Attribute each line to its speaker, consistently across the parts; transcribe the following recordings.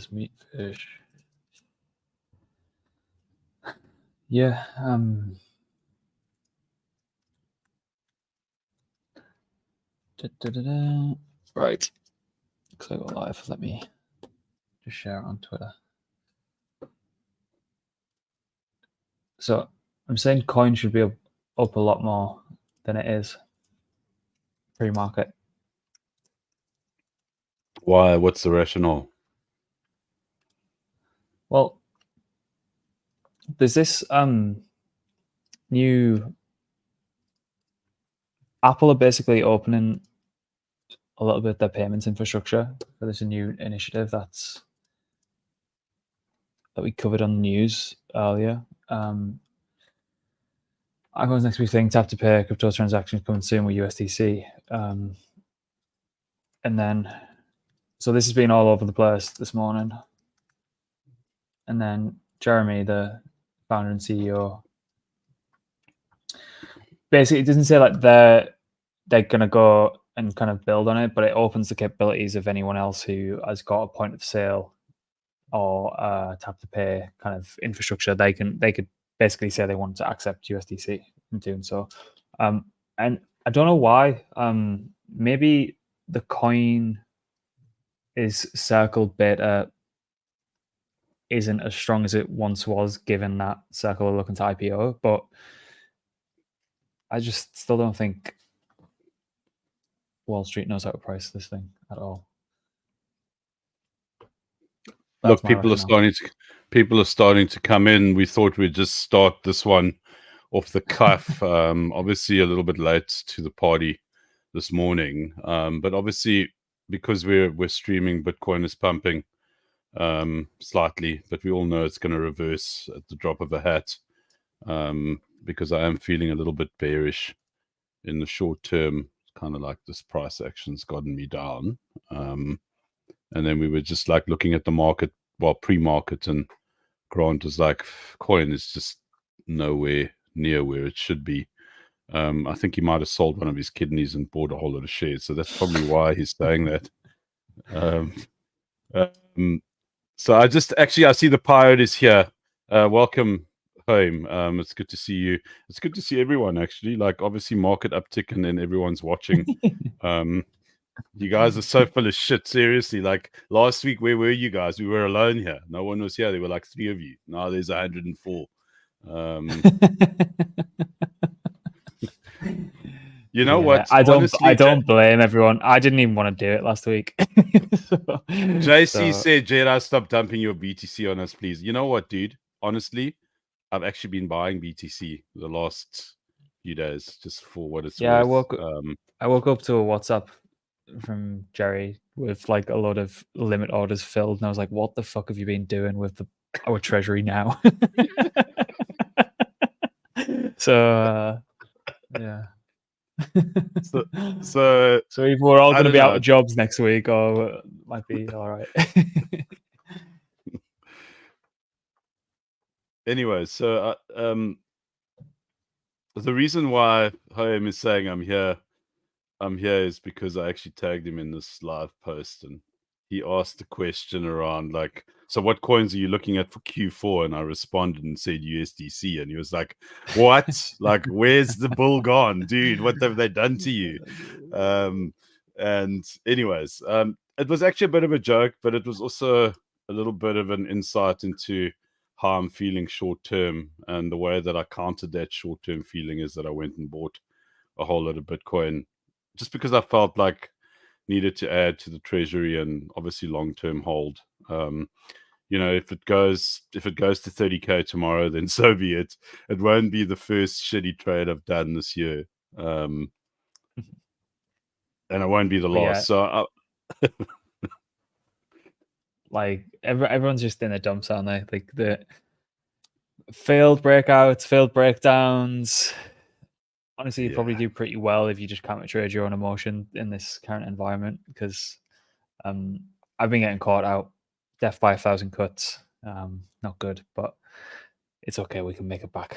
Speaker 1: this meat fish. Yeah. Right. Looks like we're live. Let me just share it on Twitter. So I'm saying coin should be up a lot more than it is pre-market.
Speaker 2: Why? What's the rationale?
Speaker 1: Well, there's this new Apple are basically opening a little bit their payments infrastructure. So there's a new initiative that we covered on the news earlier. iPhone's next big thing, tap to pay, crypto transactions coming soon with USDC. And then, so this has been all over the place this morning. And then Jeremy, the founder and CEO, basically it doesn't say like they're going to go and kind of build on it, but it opens the capabilities of anyone else who has got a point of sale or tap to pay kind of infrastructure. They could basically say they want to accept USDC in doing so. And I don't know why. Maybe the coin is Circle beta isn't as strong as it once was, given that Circle are looking to IPO. But I just still don't think Wall Street knows how to price this thing at all.
Speaker 2: Look, people are starting to come in. We thought we'd just start this one off the cuff. Obviously, a little bit late to the party this morning, but obviously because we're streaming, Bitcoin is pumping slightly, but we all know it's going to reverse at the drop of a hat. Because I am feeling a little bit bearish in the short term. Kind of like this price action's gotten me down. And then we were just like looking at the market, well, pre-market, and Grant was like, coin is just nowhere near where it should be. I think he might have sold one of his kidneys and bought a whole lot of shares. So that's probably why he's saying that. So I see the pirate is here. Welcome home. It's good to see you. It's good to see everyone, actually. Like, obviously, market uptick and then everyone's watching. You guys are so full of shit. Seriously, like last week, where were you guys? We were alone here. No one was here. There were like 3 of you. Now there's 104. You know what?
Speaker 1: I don't blame everyone. I didn't even want to do it last week.
Speaker 2: JC said, Jera, stop dumping your BTC on us, please. You know what, dude? Honestly, I've actually been buying BTC the last few days just for what it's worth.
Speaker 1: I woke up to a WhatsApp from Jerry with like a lot of limit orders filled, and I was like, what the fuck have you been doing with our treasury now? So yeah.
Speaker 2: So
Speaker 1: either we're all going to be out of jobs next week, or it might be all right.
Speaker 2: Anyway, so the reason why Haim is saying I'm here is because I actually tagged him in this live post, and he asked a question around like, so what coins are you looking at for Q4? And I responded and said USDC, and he was like, what? Like, where's the bull gone, dude? What have they done to you? And anyways, it was actually a bit of a joke, but it was also a little bit of an insight into how I'm feeling short term. And the way that I countered that short term feeling is that I went and bought a whole lot of Bitcoin just because I felt like needed to add to the treasury and obviously long term hold. You know, if it goes to 30K tomorrow, then so be it. It won't be the first shitty trade I've done this year. And it won't be the last.
Speaker 1: Yeah. So like everyone's just in the dumps, aren't they? Like the failed breakouts, failed breakdowns. Honestly, you probably do pretty well if you just counter trade your own emotion in this current environment, because I've been getting caught out. Death by 1,000 cuts. Not good, but it's okay. We can make it back.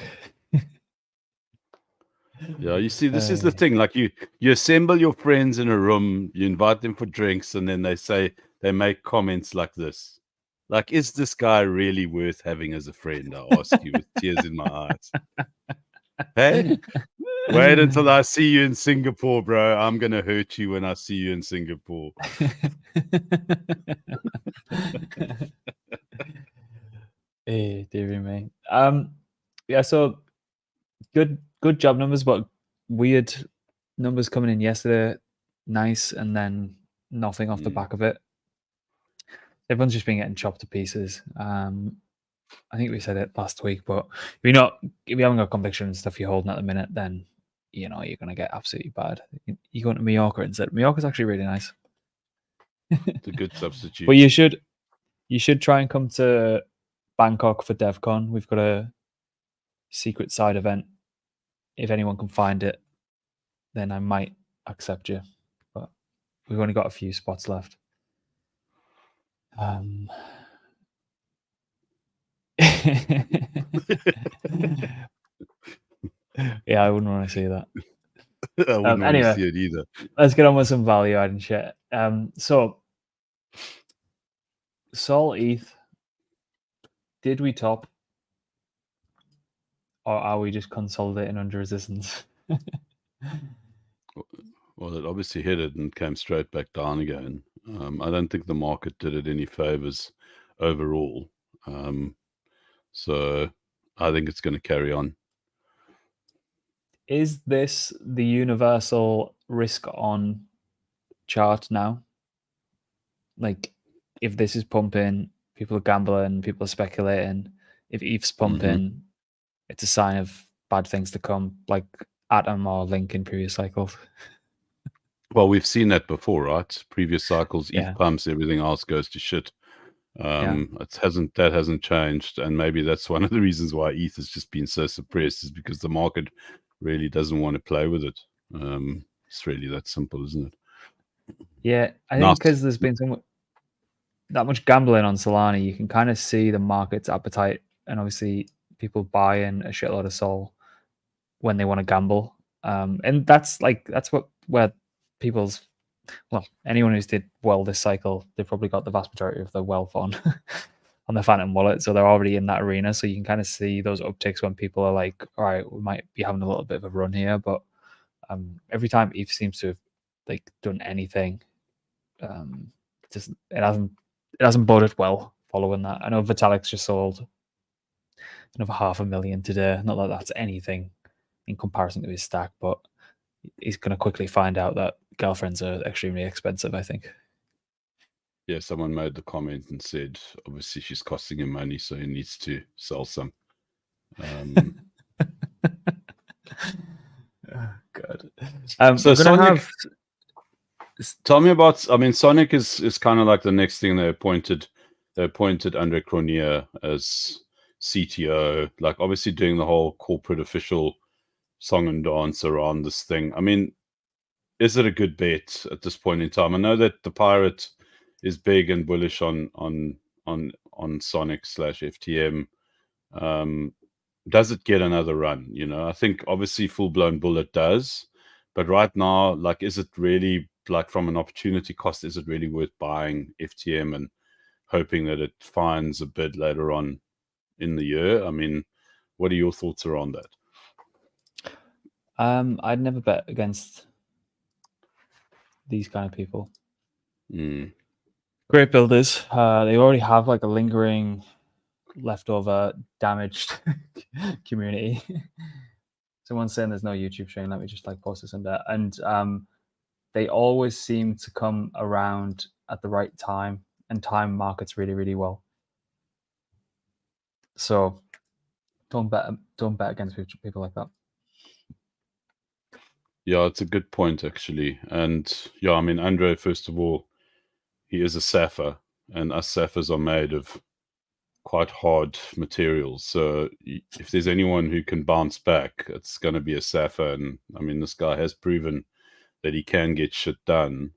Speaker 2: Yeah, you see, this is the thing. Like you assemble your friends in a room, you invite them for drinks, and then they make comments like this. Like, is this guy really worth having as a friend? I ask you with tears in my eyes. Hey, wait until I see you in Singapore, bro. I'm going to hurt you when I see you in Singapore.
Speaker 1: Hey, dearie me. Yeah, so good job numbers, but weird numbers coming in yesterday. Nice, and then nothing off the back of it. Everyone's just been getting chopped to pieces. I think we said it last week, but if you haven't got conviction and stuff you're holding at the minute, then you're gonna get absolutely bad. You go to Mallorca instead. Mallorca's actually really nice.
Speaker 2: It's a good substitute.
Speaker 1: But you should try and come to Bangkok for DevCon. We've got a secret side event. If anyone can find it, then I might accept you. But we've only got a few spots left. Yeah, I wouldn't want to see that.
Speaker 2: I wouldn't want to see it either.
Speaker 1: Let's get on with some value adding shit. So Sol ETH, did we top, or are we just consolidating under resistance?
Speaker 2: Well, it obviously hit it and came straight back down again. I don't think the market did it any favors overall. So I think it's going to carry on.
Speaker 1: Is this the universal risk on chart now? Like, if this is pumping, people are gambling, people are speculating. If ETH's pumping, it's a sign of bad things to come, like Atom or Link in previous cycles.
Speaker 2: Well, we've seen that before, right? Previous cycles, ETH pumps, everything else goes to shit. That hasn't changed, and maybe that's one of the reasons why ETH has just been so suppressed, is because the market really doesn't want to play with it. It's really that simple, isn't it?
Speaker 1: Yeah, I think because there's been that much gambling on Solana, you can kind of see the market's appetite, and obviously people buy in a shitload of Sol when they want to gamble, and that's where people's anyone who's did well this cycle, they've probably got the vast majority of their wealth on on the Phantom wallet, so they're already in that arena. So you can kind of see those upticks when people are like, all right, we might be having a little bit of a run here, but every time ETH seems to have done anything, it hasn't boded well following that. I know Vitalik's just sold another 500,000 today. Not that that's anything in comparison to his stack, but he's going to quickly find out that girlfriends are extremely expensive, I think.
Speaker 2: Yeah, someone made the comment and said, obviously she's costing him money, so he needs to sell some.
Speaker 1: God.
Speaker 2: So Sonic, tell me about, I mean, Sonic is kind of like the next thing they appointed Andre Cronje as CTO, like obviously doing the whole corporate official song and dance around this thing. I mean, is it a good bet at this point in time? I know that the Pirate is big and bullish on Sonic/FTM. Does it get another run? I think obviously full blown bullet does, but right now, like, is it really, like, from an opportunity cost, is it really worth buying FTM and hoping that it finds a bid later on in the year? I mean, what are your thoughts around that?
Speaker 1: I'd never bet against these kind of people. Great builders. They already have like a lingering, leftover, damaged community. Someone's saying there's no YouTube stream. Let me just post this in there. And they always seem to come around at the right time and time markets really, really well. So don't bet against people like that.
Speaker 2: Yeah, it's a good point, actually. And yeah, I mean, Andre, first of all, he is a Sapphire, and us Sapphires are made of quite hard materials. So if there's anyone who can bounce back, it's going to be a Sapphire. And I mean, this guy has proven that he can get shit done.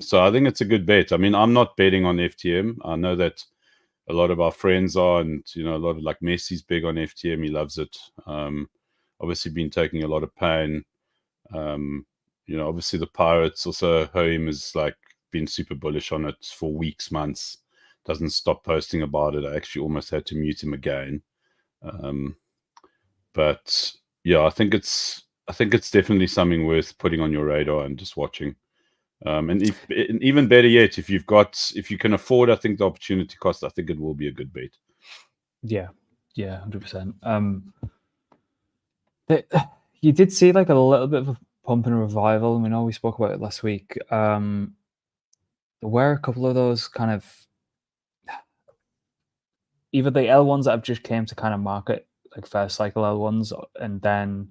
Speaker 2: So I think it's a good bet. I mean, I'm not betting on FTM. I know that a lot of our friends are, and a lot of, like, Messi's big on FTM. He loves it. Obviously been taking a lot of pain. Obviously the Pirates also, Hoim has been super bullish on it for weeks, months. doesn't stop posting about it. I actually almost had to mute him again. But yeah, I think it's definitely something worth putting on your radar and just watching. And even better yet, if you can afford, I think the opportunity cost, I think it will be a good bet.
Speaker 1: Yeah, 100%. You did see like a little bit of a pump and revival. I know we spoke about it last week. There were a couple of those kind of either the L1s that have just came to kind of market, like first cycle L1s, and then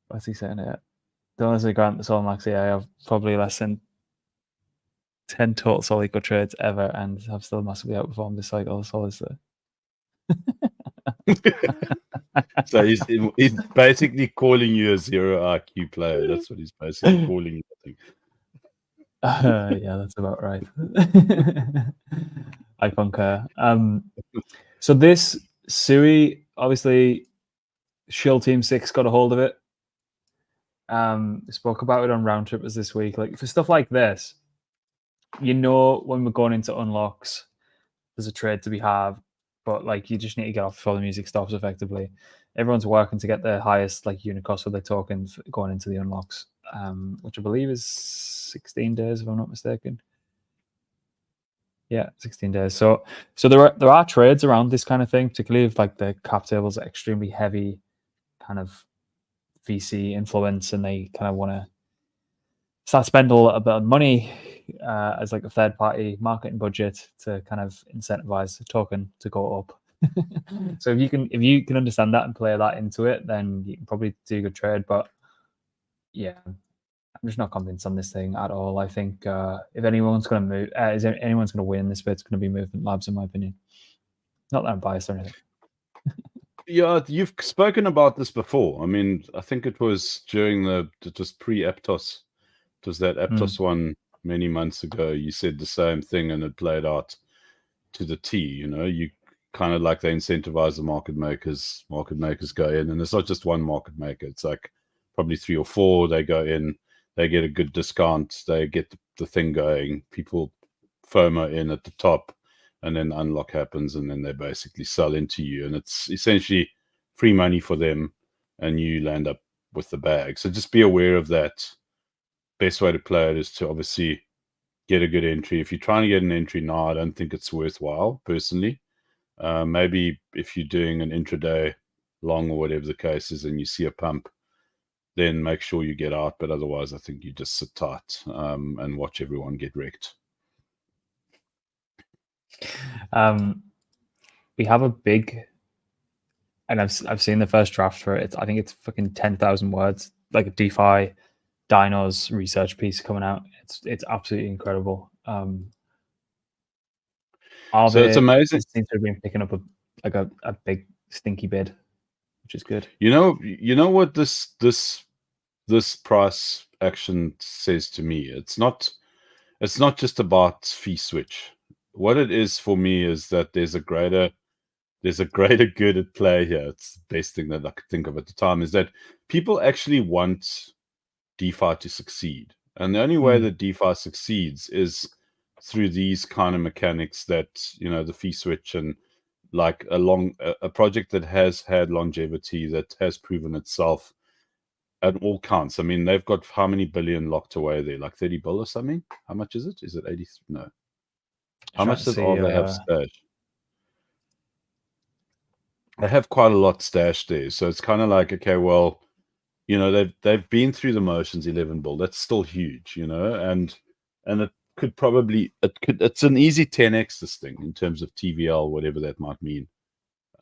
Speaker 1: what's he saying here? Don't necessarily grant this all max. I have probably less than 10 total solid good trades ever, and have still massively outperformed this cycle. So is the
Speaker 2: So he's basically calling you a 0 IQ player. That's what he's basically calling you, I think.
Speaker 1: Yeah, that's about right. I concur. So this Sui, obviously, Shill Team 6 got a hold of it. Spoke about it on Round Trippers this week. Like for stuff like this, when we're going into unlocks, there's a trade to be had, but like you just need to get off before the music stops. Effectively, everyone's working to get the highest like unit cost for their tokens going into the unlocks, which I believe is 16 days, if I'm not mistaken. Yeah, 16 days. So there are trades around this kind of thing, particularly if like the cap tables are extremely heavy, kind of VC influence, and they kind of want to start spending a little bit of money as like a third party marketing budget to kind of incentivize the token to go up. So if you can understand that and play that into it, then you can probably do a good trade. But yeah, I'm just not convinced on this thing at all. I think if anyone's going to move, anyone's going to win this bit, it's going to be Movement Labs, in my opinion. Not that I'm biased or anything.
Speaker 2: Yeah, you've spoken about this before. I mean, I think it was during just pre-Aptos. It was that Aptos one many months ago. You said the same thing, and it played out to the T. You kind of like they incentivize the market makers. Market makers go in, and it's not just one market maker. It's like probably 3 or 4. They go in, they get a good discount, they get the thing going. People FOMO in at the top, and then unlock happens, and then they basically sell into you, and it's essentially free money for them, and you land up with the bag. So just be aware of that. Best way to play it is to obviously get a good entry. If you're trying to get an entry now, I don't think it's worthwhile personally. Maybe if you're doing an intraday long or whatever the case is, and you see a pump, then make sure you get out. But otherwise, I think you just sit tight and watch everyone get wrecked.
Speaker 1: We have a big, and I've seen the first draft for it. I think it's fucking 10,000 words, like a DeFi Dinos research piece coming out. It's absolutely incredible.
Speaker 2: So it's amazing.
Speaker 1: It seems to have been picking up a big stinky bid, which is good.
Speaker 2: You know what this price action says to me? It's not just about fee switch. What it is for me is that there's a greater good at play here. It's the best thing that I could think of at the time, is that people actually want DeFi to succeed. And the only way that DeFi succeeds is through these kind of mechanics that, the fee switch, and like a project that has had longevity, that has proven itself at all counts. I mean, they've got how many billion locked away there? Like 30 bill or something? How much is it? Is it 80? No. How much does all they have stashed? They have quite a lot stashed there. So it's kind of like, okay, well, they've been through the motions, 11 bill. That's still huge, and it could probably, it's an easy 10x this thing in terms of TVL, whatever that might mean.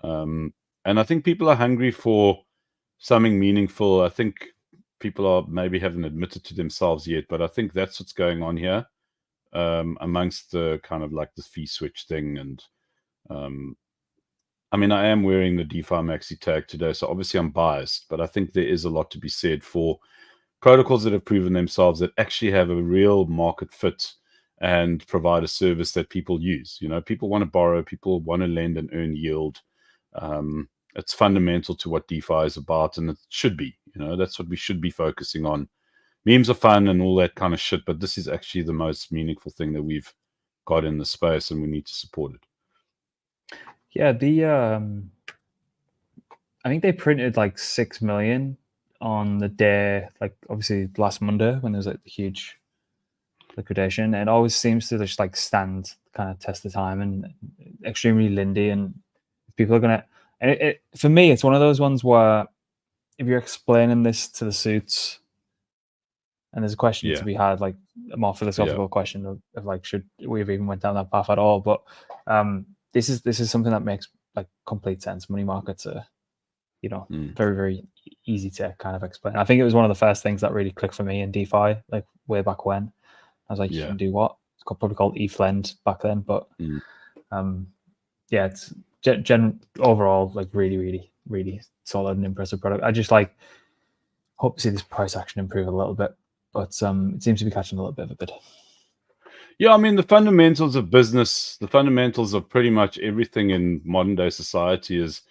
Speaker 2: And I think people are hungry for something meaningful. I think people maybe haven't admitted to themselves yet, but I think that's what's going on here, amongst the kind of like the fee switch thing. And I mean, I am wearing the DeFi Maxi tag today, so obviously I'm biased, but I think there is a lot to be said for protocols that have proven themselves, that actually have a real market fit and provide a service that people use. People want to borrow, people want to lend and earn yield. It's fundamental to what DeFi is about, and it should be. That's what we should be focusing on. memes are fun and all that kind of shit, but this is actually the most meaningful thing that we've got in the space, and we need to support it.
Speaker 1: Yeah, I think they printed like 6 million on the day, like obviously last Monday when there was like the huge liquidation. It always seems to just like stand kind of test of time and extremely lindy, and people are gonna. And for me, it's one of those ones where if you're explaining this to the suits, and there's a question to be had, like a more philosophical question of like, should we have even went down that path at all? But this is something that makes like complete sense. Money markets are, very, very easy to kind of explain. I think it was one of the first things that really clicked for me in DeFi, like way back when. I was like, you can do what? It's probably called ETH back then, but it's overall like really, really, really solid and impressive product. I just like hope to see this price action improve a little bit, but it seems to be catching a little bit of a bid.
Speaker 2: Yeah, I mean, the fundamentals of business, the fundamentals of pretty much everything in modern day society is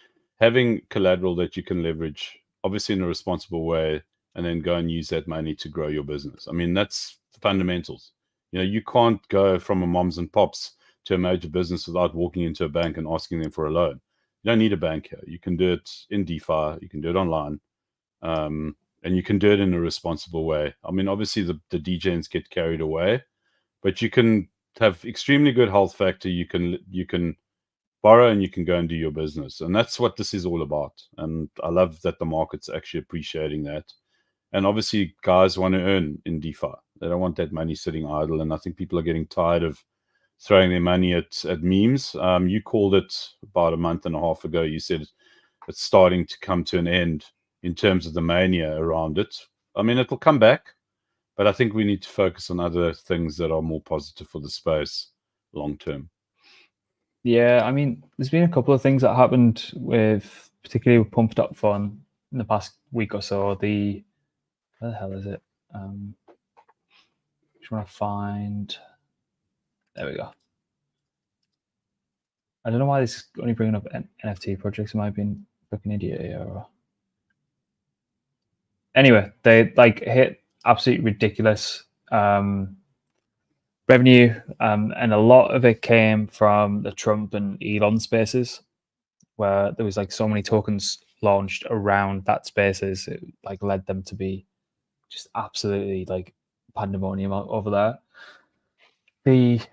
Speaker 2: having collateral that you can leverage, obviously in a responsible way, and then go and use that money to grow your business. I mean, that's the fundamentals. You can't go from a moms and pops to a major business without walking into a bank and asking them for a loan. You don't need a bank here. You can do it in DeFi, you can do it online, and you can do it in a responsible way. I mean, obviously the degens get carried away, but you can have extremely good health factor. You can borrow and you can go and do your business, and that's what this is all about. And I love that the market's actually appreciating that. And obviously, guys want to earn in DeFi. They don't want that money sitting idle. And I think people are getting tired of throwing their money at memes. You called it about a month and a half ago. You said it's starting to come to an end in terms of the mania around it. I mean, it'll come back, but I think we need to focus on other things that are more positive for the space long term.
Speaker 1: Yeah, I mean, there's been a couple of things that happened with, particularly with Pumped Up Fun in the past week or so. Where the hell is it? Just want to find. There we go. I don't know why this is only bringing up NFT projects. Am I being fucking idiot here? Or... Anyway, they like hit absolutely ridiculous revenue, and a lot of it came from the Trump and Elon spaces, where there was like so many tokens launched around that spaces. It like led them to be just absolutely like pandemonium over there. They've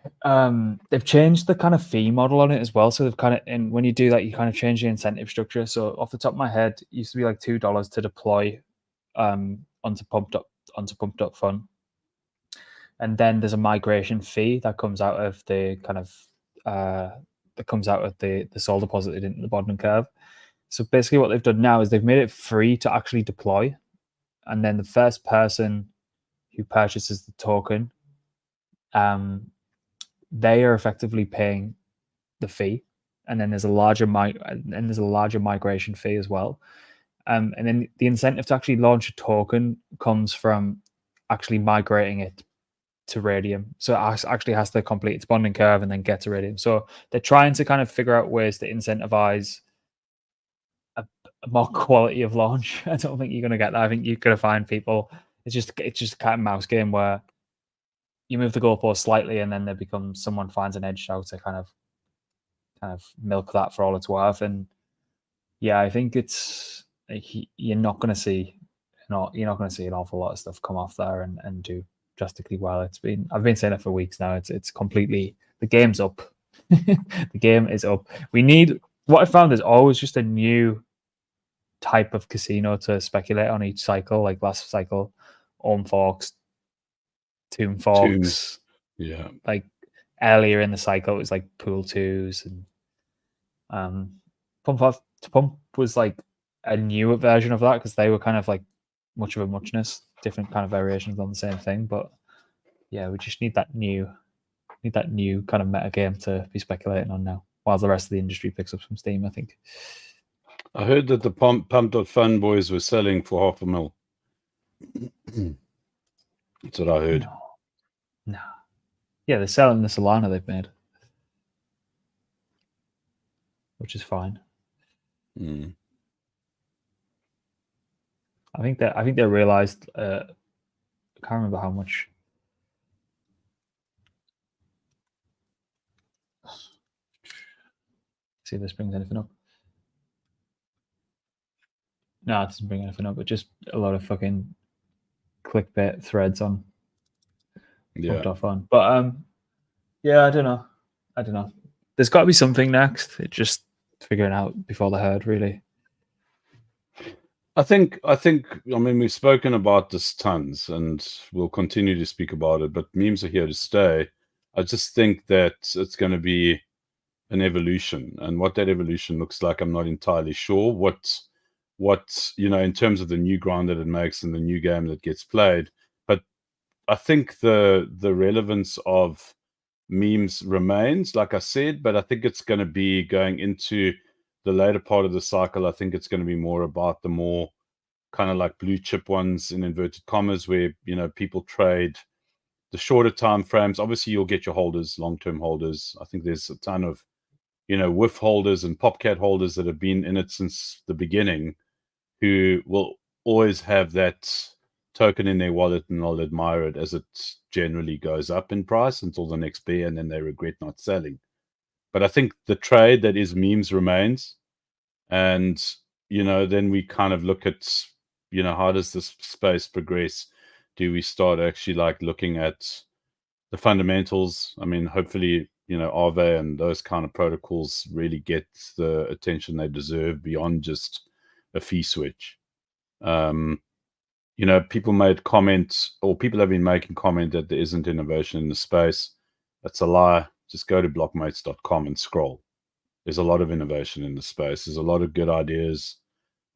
Speaker 1: changed the kind of fee model on it as well. So they've kind of, and when you do that, you kind of change the incentive structure. So off the top of my head, it used to be like $2 to deploy onto Pumped Up Fun, and then there's a migration fee that comes out of the kind of that comes out of the SOL deposited into the bottom curve. So basically, what they've done now is they've made it free to actually deploy, and then the first person who purchases the token, they are effectively paying the fee, and then there's a larger migration fee as well. And then the incentive to actually launch a token comes from actually migrating it to Radium. So it actually has to complete its bonding curve and then get to Radium. So they're trying to kind of figure out ways to incentivize a more quality of launch. I don't think you're going to get that. I think you're going to find people. It's just a cat and mouse game where you move the goalpost slightly, and then someone finds an edge how to kind of milk that for all it's worth. And yeah, I think it's like you're not going to see an awful lot of stuff come off there and do drastically well. I've been saying it for weeks now. It's completely, the game's up. The game is up. What I found is always just a new type of casino to speculate on each cycle. Like last cycle, Ohm Forks, Tomb Forks.
Speaker 2: Yeah.
Speaker 1: Like earlier in the cycle, it was like Pool Twos, and Pump was like a newer version of that because they were kind of like much of a muchness, different kind of variations on the same thing. But yeah, we just need that new kind of meta game to be speculating on now, while the rest of the industry picks up some steam, I think.
Speaker 2: I heard that the Pump.Fun boys were selling for $500,000. That's what I heard.
Speaker 1: No. Yeah, they're selling the Solana they've made, which is fine. I think they realized I can't remember how much. See if this brings anything up. No, it doesn't bring anything up. But just a lot of fucking clickbait threads on off on. But yeah, I don't know. There's got to be something next. It's just figuring out before the herd, really.
Speaker 2: I think. I mean, we've spoken about this tons, and we'll continue to speak about it. But memes are here to stay. I just think that it's going to be an evolution, and what that evolution looks like, I'm not entirely sure. What in terms of the new ground that it makes and the new game that gets played. But I think the relevance of memes remains, like I said, but I think it's going to be going into the later part of the cycle. I think it's going to be more about the more kind of like blue chip ones in inverted commas, where people trade the shorter time frames. Obviously, you'll get your holders, long-term holders. I think there's a ton of whiff holders and popcat holders that have been in it since the beginning, who will always have that token in their wallet, and they'll admire it as it generally goes up in price until the next bear, and then they regret not selling. But I think the trade that is memes remains, and then we kind of look at how does this space progress? Do we start actually like looking at the fundamentals? I mean, hopefully Aave and those kind of protocols really get the attention they deserve beyond just a fee switch. People made comments, or people have been making comment that there isn't innovation in the space. That's a lie. Just go to blockmates.com and scroll. There's a lot of innovation in the space. There's a lot of good ideas,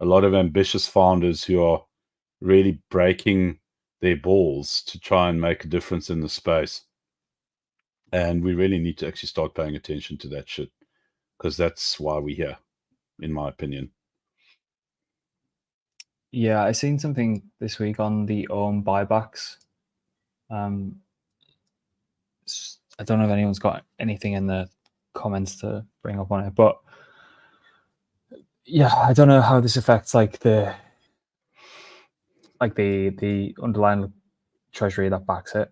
Speaker 2: a lot of ambitious founders who are really breaking their balls to try and make a difference in the space. And we really need to actually start paying attention to that shit, because that's why we're here, in my opinion.
Speaker 1: Yeah, I seen something this week on the buybacks. I don't know if anyone's got anything in the comments to bring up on it, but yeah, I don't know how this affects like the underlying treasury that backs it.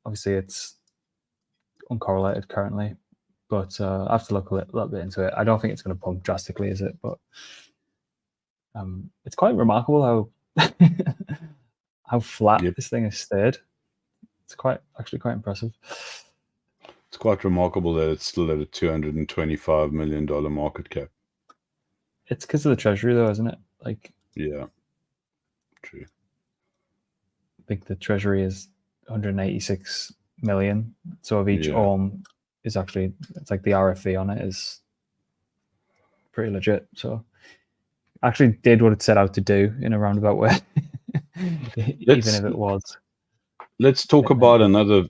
Speaker 1: Obviously, it's uncorrelated currently, but I have to look a little bit into it. I don't think it's going to pump drastically, is it? But it's quite remarkable how flat this thing has stayed. It's actually quite impressive.
Speaker 2: It's quite remarkable that it's still at a $225 million market cap.
Speaker 1: It's because of the treasury, though, isn't it? Like,
Speaker 2: yeah, true.
Speaker 1: I think the treasury is 186 million. So of each OM is actually, it's like the RFV on it is pretty legit. So actually did what it set out to do in a roundabout way, even if it was.
Speaker 2: Let's talk about another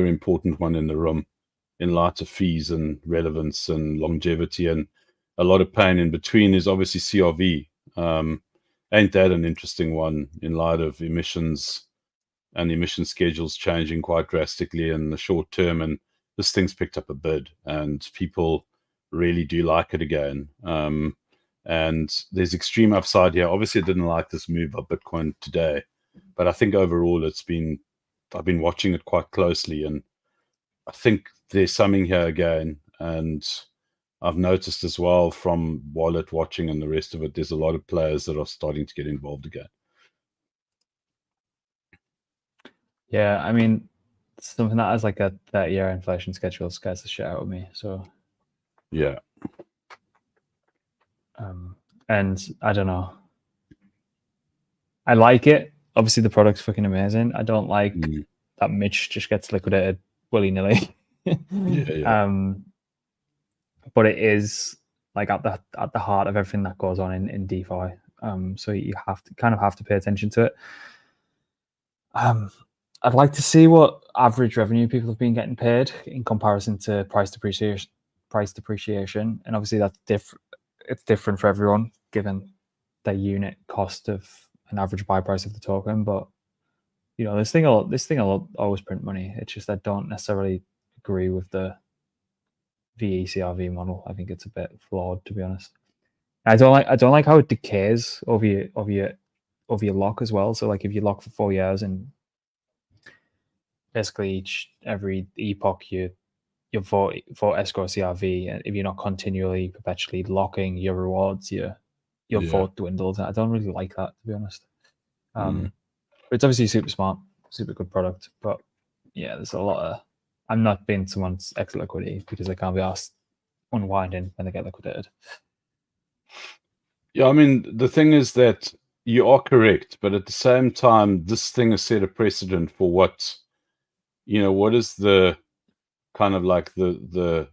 Speaker 2: important one in the room, in light of fees and relevance and longevity and a lot of pain in between, is obviously CRV. Ain't that an interesting one in light of emissions and emission schedules changing quite drastically in the short term? And this thing's picked up a bid, and people really do like it again. And there's extreme upside here. Obviously, I didn't like this move of Bitcoin today, but I think overall I've been watching it quite closely, and I think there's something here again. And I've noticed as well from wallet watching and the rest of it, there's a lot of players that are starting to get involved again.
Speaker 1: Yeah, I mean, something that has like a 30-year inflation schedule scares the shit out of me. So
Speaker 2: yeah.
Speaker 1: And I don't know. I like it. Obviously, the product's fucking amazing. I don't like that Mitch just gets liquidated willy-nilly. But it is like at the heart of everything that goes on in DeFi. So you have to pay attention to it. I'd like to see what average revenue people have been getting paid in comparison to price depreciation. And obviously that's different. It's different for everyone given the unit cost of an average buy price of the token. But this thing will always print money. It's just I don't necessarily agree with the VECRV model. I think it's a bit flawed, to be honest. I don't like how it decays over of your lock as well. So like if you lock for 4 years and basically every epoch you vote for escrow CRV, and if you're not continually perpetually locking your rewards, your vote dwindles. I don't really like that, to be honest. But it's obviously super smart, super good product. But yeah, there's a lot of, I'm not being someone's exit liquidity because they can't be asked unwinding when they get liquidated.
Speaker 2: Yeah, I mean, the thing is that you are correct, but at the same time, this thing has set a precedent for what is the kind of like the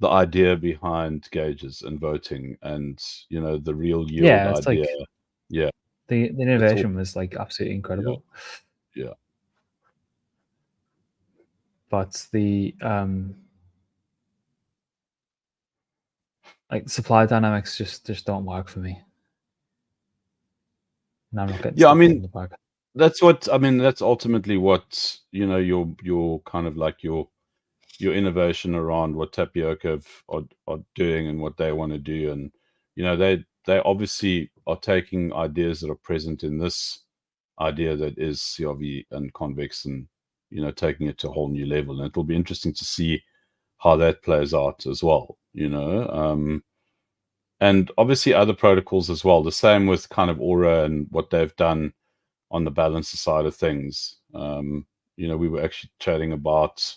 Speaker 2: idea behind gauges and voting, and the real yield idea.
Speaker 1: Like, the innovation was like absolutely incredible.
Speaker 2: Yeah.
Speaker 1: But the like supply dynamics just don't work for me. And I'm not getting
Speaker 2: I mean,
Speaker 1: in the bag.
Speaker 2: That's ultimately what your kind of like your innovation around what Tapioca are doing and what they want to do, and they obviously are taking ideas that are present in this idea that is CRV and convex, and taking it to a whole new level. And it'll be interesting to see how that plays out as well. And obviously other protocols as well. The same with kind of Aura and what they've done on the balancer side of things. We were actually chatting about,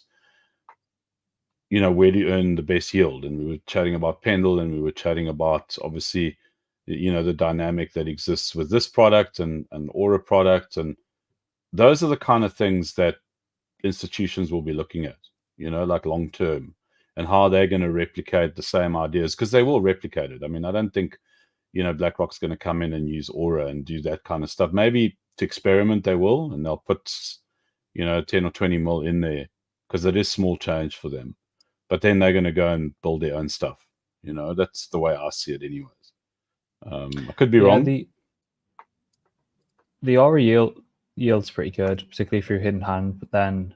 Speaker 2: where do you earn the best yield? And we were chatting about Pendle, and we were chatting about, obviously, the dynamic that exists with this product and Aura product. And those are the kind of things that institutions will be looking at, like long term, and how they're going to replicate the same ideas, because they will replicate it. I mean, I don't think, BlackRock's going to come in and use Aura and do that kind of stuff. Maybe to experiment they will, and they'll put 10 or 20 mil in there because it is small change for them, but then they're going to go and build their own stuff. That's the way I see it anyways. I could be wrong.
Speaker 1: The Aura yield's pretty good, particularly if you're hidden hand, but then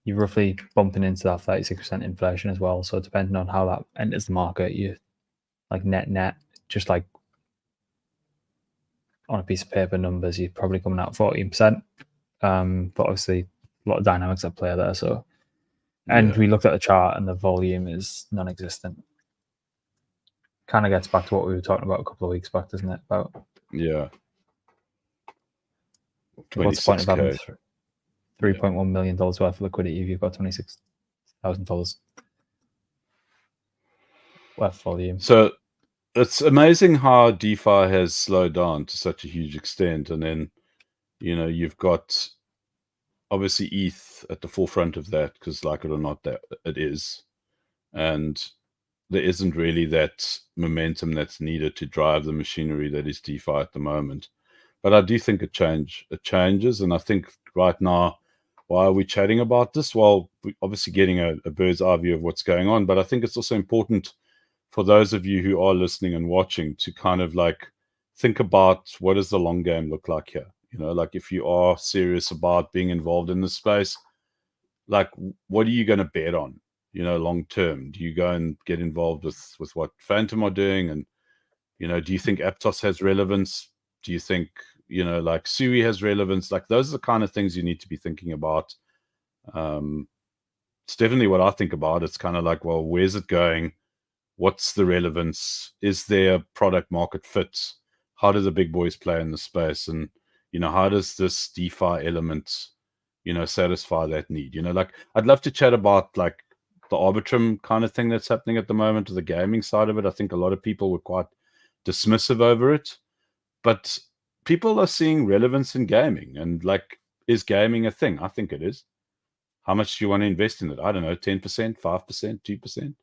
Speaker 1: you're roughly bumping into that 36% inflation as well. So depending on how that enters the market, you like net just like on a piece of paper numbers, you're probably coming out 14%. But obviously a lot of dynamics at play there. So, and we looked at the chart and the volume is non-existent. Kind of gets back to what we were talking about a couple of weeks back, doesn't it? About what's the point of having $3.1 million worth of liquidity if you've got $26,000 worth of volume?
Speaker 2: So it's amazing how DeFi has slowed down to such a huge extent, and then you've got obviously ETH at the forefront of that, because like it or not, that it is, and there isn't really that momentum that's needed to drive the machinery that is DeFi at the moment. But I do think it changes, and I think right now, why are we chatting about this? Well, we're obviously getting a bird's eye view of what's going on, but I think it's also important for those of you who are listening and watching to kind of like think about, what does the long game look like here? Like if you are serious about being involved in this space, like what are you going to bet on, long term? Do you go and get involved with what Phantom are doing? And, do you think Aptos has relevance? Do you think, like Sui has relevance? Like those are the kind of things you need to be thinking about. It's definitely what I think about. It's kind of like, well, where's it going? What's the relevance? Is there a product market fit? How do the big boys play in the space? And, how does this DeFi element, satisfy that need? Like I'd love to chat about like the Arbitrum kind of thing that's happening at the moment, to the gaming side of it. I think a lot of people were quite dismissive over it, but people are seeing relevance in gaming. And like, is gaming a thing? I think it is. How much do you want to invest in it? I don't know, 10%, 5%, 2%.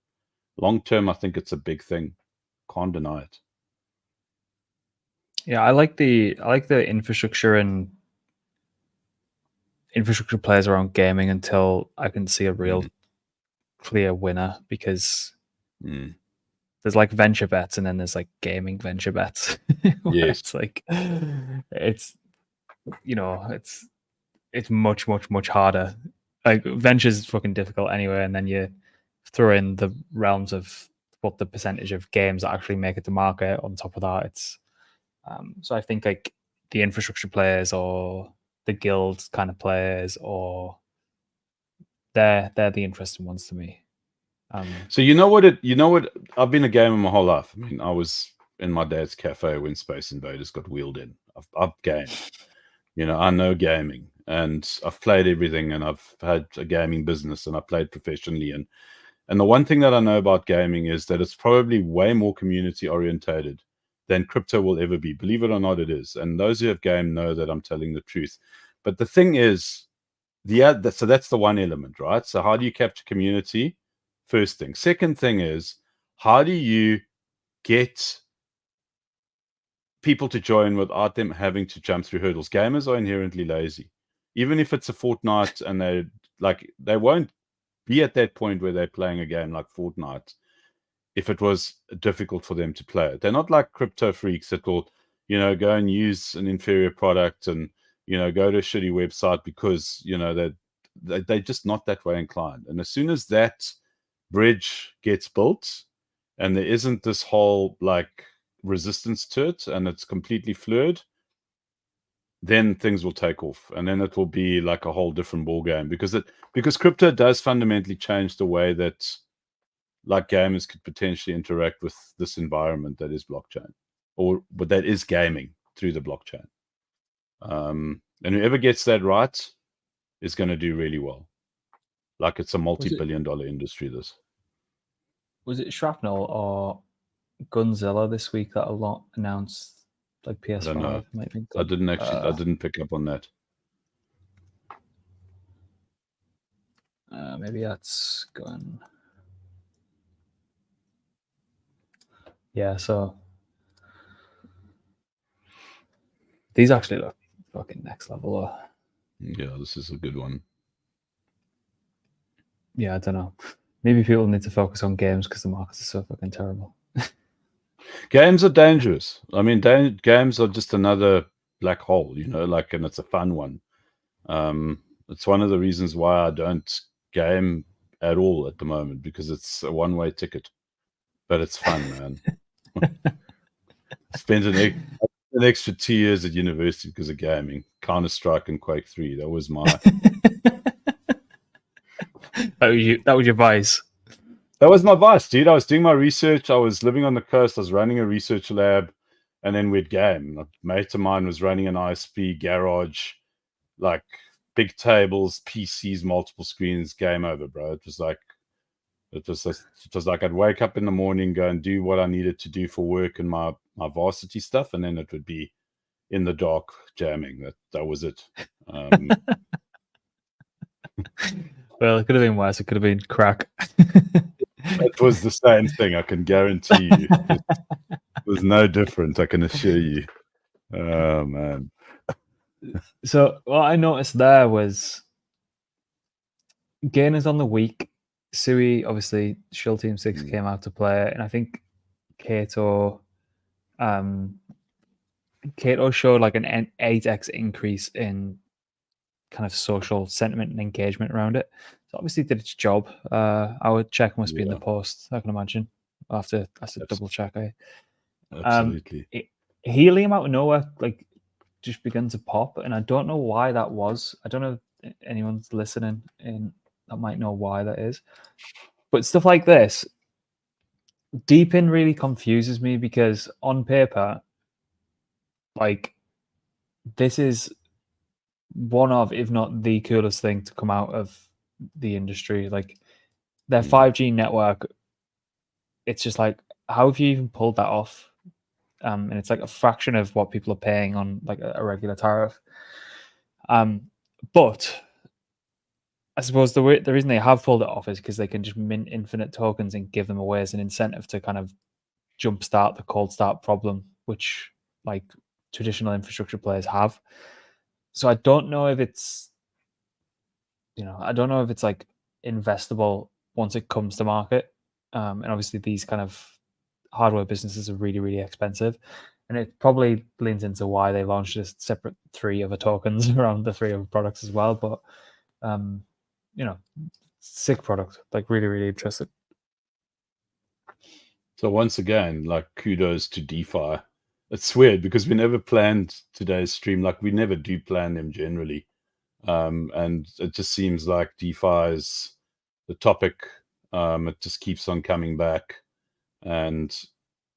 Speaker 2: Long term, I think it's a big thing. Can't deny it.
Speaker 1: Yeah, I like the infrastructure and infrastructure plays around gaming until I can see a real clear winner, because there's like venture bets and then there's like gaming venture bets.
Speaker 2: Yes.
Speaker 1: It's like it's much harder. Like ventures is fucking difficult anyway, and then you throw in the realms of what the percentage of games that actually make it to market on top of that. So I think like the infrastructure players or the guild kind of players, or they're the interesting ones to me.
Speaker 2: So you know what? I've been a gamer my whole life. I mean, I was in my dad's cafe when Space Invaders got wheeled in. I've gamed. I know gaming, and I've played everything, and I've had a gaming business, and I played professionally. And the one thing that I know about gaming is that it's probably way more community orientated than crypto will ever be. Believe it or not, it is. And those who have gamed know that I'm telling the truth. But the thing is, so that's the one element, right? So how do you capture community? First thing. Second thing is, how do you get people to join without them having to jump through hurdles? Gamers are inherently lazy. Even if it's a Fortnite, and they won't be at that point where they're playing a game like Fortnite if it was difficult for them to play it. They're not like crypto freaks that will, go and use an inferior product and, go to a shitty website because, they're just not that way inclined. And as soon as that bridge gets built and there isn't this whole like resistance to it and it's completely fluid, then things will take off, and then it will be like a whole different ball game because crypto does fundamentally change the way that like gamers could potentially interact with this environment that is blockchain, but that is gaming through the blockchain. And whoever gets that right is going to do really well. Like it's a multi-billion-dollar industry. This
Speaker 1: was it Shrapnel or Gunzilla this week that a lot announced like PS5?
Speaker 2: I don't know.
Speaker 1: Might be
Speaker 2: I didn't pick up on that.
Speaker 1: Maybe that's going. Yeah, so these actually look fucking next level.
Speaker 2: Yeah, this is a good one.
Speaker 1: Yeah, I don't know. Maybe people need to focus on games because the markets are so fucking terrible.
Speaker 2: Games are dangerous. I mean, games are just another black hole, and it's a fun one. It's one of the reasons why I don't game at all at the moment, because it's a one-way ticket. But it's fun, man. Spent an extra 2 years at university because of gaming. Counter-Strike and Quake 3. That was my
Speaker 1: that was your vice.
Speaker 2: That was my vice, dude. I was doing my research. I was living on the coast. I was running a research lab, and then we'd game. A mate of mine was running an ISP garage, like big tables, PCs, multiple screens. Game over, bro. It was like I'd wake up in the morning, go and do what I needed to do for work and my varsity stuff, and then it would be in the dark jamming. That was it.
Speaker 1: Well, it could have been worse. It could have been crack.
Speaker 2: It was the same thing. I can guarantee you. It was no different. I can assure you. Oh man.
Speaker 1: So what I noticed there was gainers on the week. Sui, obviously, Shield Team 6 came out to play, and I think Kato showed like an 8x increase in kind of social sentiment and engagement around it. So obviously did its job. Our check must be in the post, I can imagine. I'll have to double check.
Speaker 2: Absolutely.
Speaker 1: Helium out of nowhere, like, just began to pop, and I don't know why that was. I don't know if anyone's listening in that might know why that is. But stuff like this, deep in really confuses me, because on paper, like, this is one of, if not the coolest thing to come out of the industry. Like, their 5G network, it's just like, how have you even pulled that off? And it's like a fraction of what people are paying on like a regular tariff. But I suppose the reason they have pulled it off is because they can just mint infinite tokens and give them away as an incentive to kind of jumpstart the cold start problem, which like traditional infrastructure players have. So I don't know if it's, like investable once it comes to market. And obviously these kind of hardware businesses are really, really expensive. And it probably leans into why they launched a separate 3 other tokens around the 3 other products as well. But, sick product, like really, really interested.
Speaker 2: So once again, like, kudos to DeFi it's weird because we never planned today's stream. Like we never do plan them generally. And it just seems like DeFi is the topic. It just keeps on coming back. And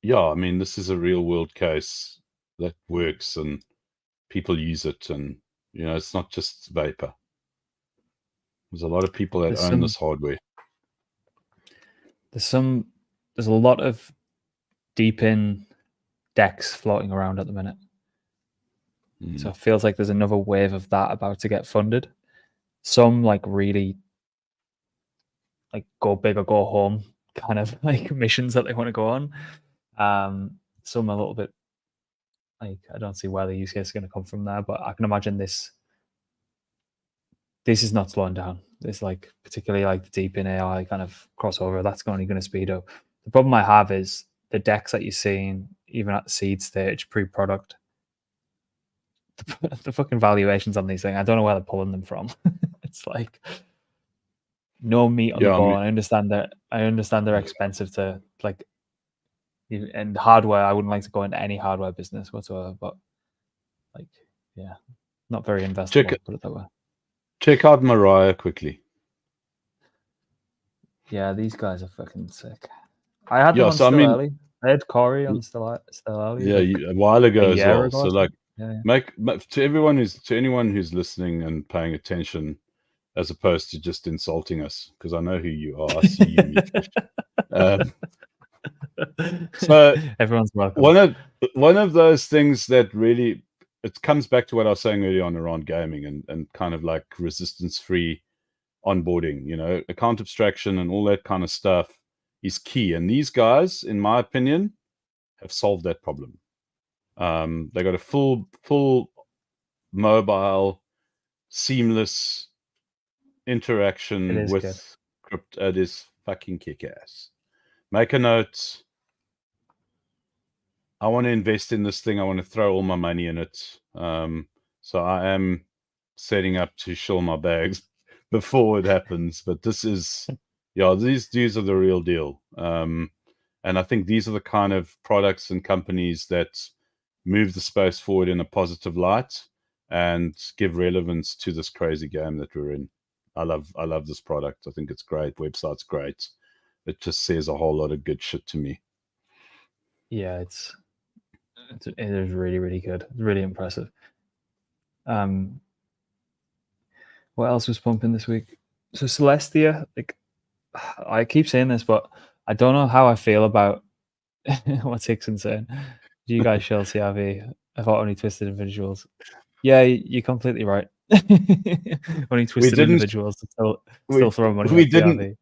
Speaker 2: yeah, I mean, this is a real world case that works and people use it. And, it's not just vapor. There's a lot of people that own this hardware.
Speaker 1: There's a lot of deep in decks floating around at the minute. So it feels like there's another wave of that about to get funded. Some like really like go big or go home kind of like missions that they want to go on. Some a little bit like I don't see where the use case is going to come from there, but I can imagine this is not slowing down. It's like particularly like the deep in AI kind of crossover that's only going to speed up. The problem I have is the decks that you're seeing even at the seed stage pre-product. The fucking valuations on these things, I don't know where they're pulling them from. It's like no meat on the bone. I understand they're expensive to like, and hardware. I wouldn't like to go into any hardware business whatsoever, but like, yeah, not very investable. Put it that way.
Speaker 2: Check out Mariah quickly.
Speaker 1: Yeah, these guys are fucking sick. I had them on Still Early. I had Corey on Still Early.
Speaker 2: Yeah, a while ago as well. So like, make to anyone who's listening and paying attention, as opposed to just insulting us, because I know who you are. I see you, Meatfish. So
Speaker 1: everyone's welcome.
Speaker 2: One of those things that really, it comes back to what I was saying earlier on around gaming and kind of like resistance-free onboarding, account abstraction and all that kind of stuff is key. And these guys, in my opinion, have solved that problem. They got a full mobile, seamless interaction with crypto. It is fucking kick-ass. Make a note. I want to invest in this thing. I want to throw all my money in it. So I am setting up to shill my bags before it happens. But this is, these dudes are the real deal. And I think these are the kind of products and companies that move the space forward in a positive light and give relevance to this crazy game that we're in. I love this product. I think it's great. Website's great. It just says a whole lot of good shit to me.
Speaker 1: Yeah, it is really, really good. It's really impressive. What else was pumping this week? So Celestia, like I keep saying this, but I don't know how I feel about what Hickson's saying. Do you guys shall CRV? I thought only twisted individuals. Yeah, you're completely right. Only twisted individuals still throw money at CRV.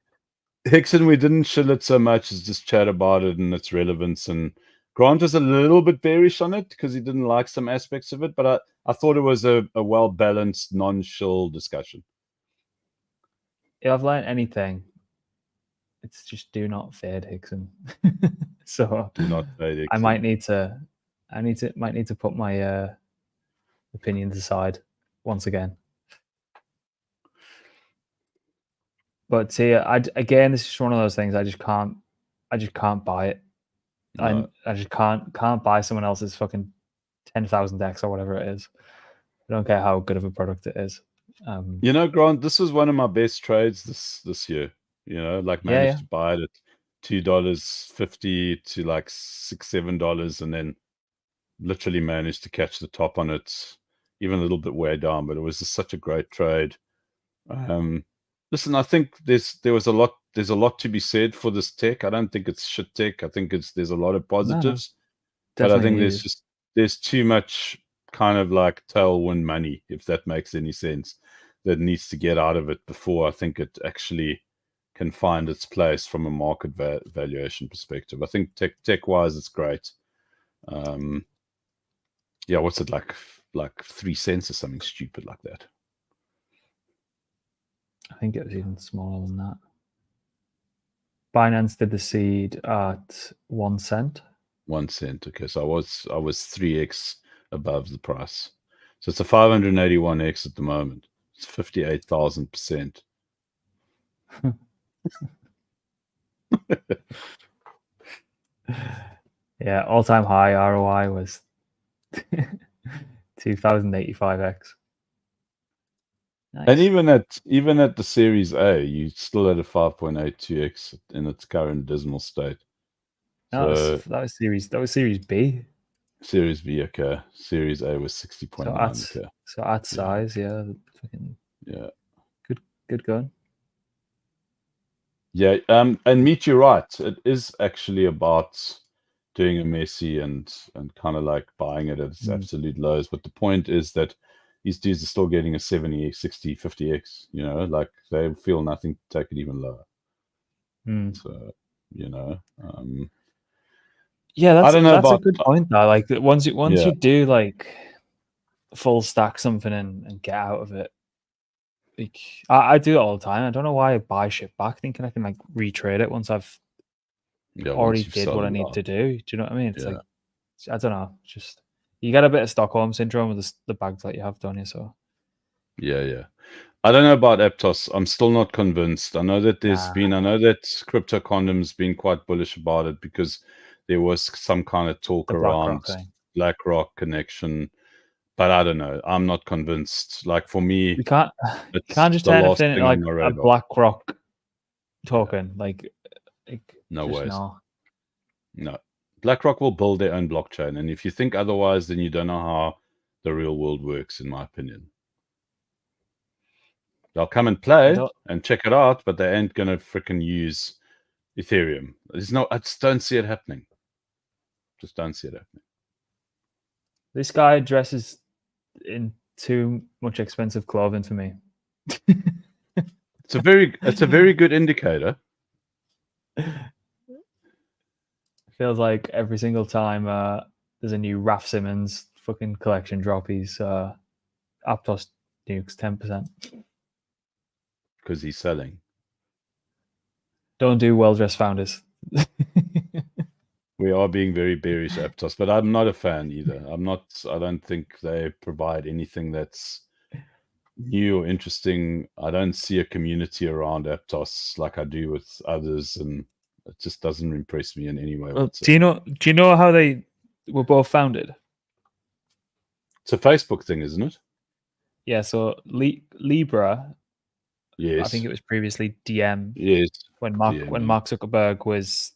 Speaker 2: Hickson, we didn't chill it so much as just chat about it and its relevance. And Grant was a little bit bearish on it because he didn't like some aspects of it, but I thought it was a well-balanced, non-chill discussion.
Speaker 1: If I've learned anything, it's just do not fade Hickson. So
Speaker 2: do not fade Hickson.
Speaker 1: I might need to put my opinions aside once again. But see, again, this is just one of those things. I just can't buy it. No. I just can't buy someone else's fucking 10,000 decks or whatever it is. I don't care how good of a product it is.
Speaker 2: Grant, this was one of my best trades this year. Managed to buy it at $2.50 to like $6-7, and then literally managed to catch the top on it, even a little bit way down. But it was just such a great trade. Listen, I think there's a lot to be said for this tech. I don't think it's shit tech. I think there's a lot of positives, but I think there's too much kind of like tailwind money, if that makes any sense, that needs to get out of it before I think it actually can find its place from a market valuation perspective. I think tech wise, it's great. What's it like 3 cents or something stupid like that?
Speaker 1: I think it was even smaller than that. Binance did the seed at 1 cent.
Speaker 2: 1 cent. Okay, so I was 3x above the price. So it's a 581x at the moment. It's 58,000%.
Speaker 1: Yeah, all-time high ROI was 2085x. Nice.
Speaker 2: And even at the Series A, you still had a 5.82x in its current dismal state.
Speaker 1: So that was Series B.
Speaker 2: Series B, okay. Series A was 60.9, okay.
Speaker 1: So at size, yeah, fucking
Speaker 2: yeah,
Speaker 1: good gun.
Speaker 2: Yeah, and meet you right. It is actually about doing a Messi and kind of like buying it at its absolute lows. But the point is that these dudes are still getting a 70, 60, 50x. You know, like they feel nothing to take it even lower. So, you know,
Speaker 1: yeah,
Speaker 2: I don't know
Speaker 1: that's
Speaker 2: about
Speaker 1: a good point though. Like once you do like full stack something and get out of it. Like I do it all the time. I don't know why I buy shit back thinking I can like retrade it once I've already did what I need to do. Do you know what I mean? It's like I don't know. Just you get a bit of Stockholm syndrome with the bags that you have, don't you? So
Speaker 2: yeah. I don't know about Aptos. I'm still not convinced. I know that I know that Crypto Condom's been quite bullish about it because there was some kind of talk around BlackRock connection, but I don't know. I'm not convinced. Like for me,
Speaker 1: you can't just turn anything into like a BlackRock token. Like
Speaker 2: no ways. No. BlackRock will build their own blockchain, and if you think otherwise, then you don't know how the real world works, in my opinion. They'll come and play and check it out, but they ain't gonna freaking use Ethereum. I just don't see it happening. Just don't see it happening.
Speaker 1: This guy dresses in too much expensive clothing for me.
Speaker 2: It's a very good indicator.
Speaker 1: Feels like every single time there's a new Raf Simons fucking collection drop, he's Aptos nukes 10%.
Speaker 2: Because he's selling.
Speaker 1: Don't do well-dressed founders.
Speaker 2: We are being very bearish Aptos, but I'm not a fan either. I don't think they provide anything that's new or interesting. I don't see a community around Aptos like I do with others, and it just doesn't impress me in any way.
Speaker 1: Well, do you know how they were both founded?
Speaker 2: It's a Facebook thing, isn't it?
Speaker 1: Yeah, so Libra,
Speaker 2: yes,
Speaker 1: I think it was previously DM.
Speaker 2: Yes,
Speaker 1: when Mark Zuckerberg was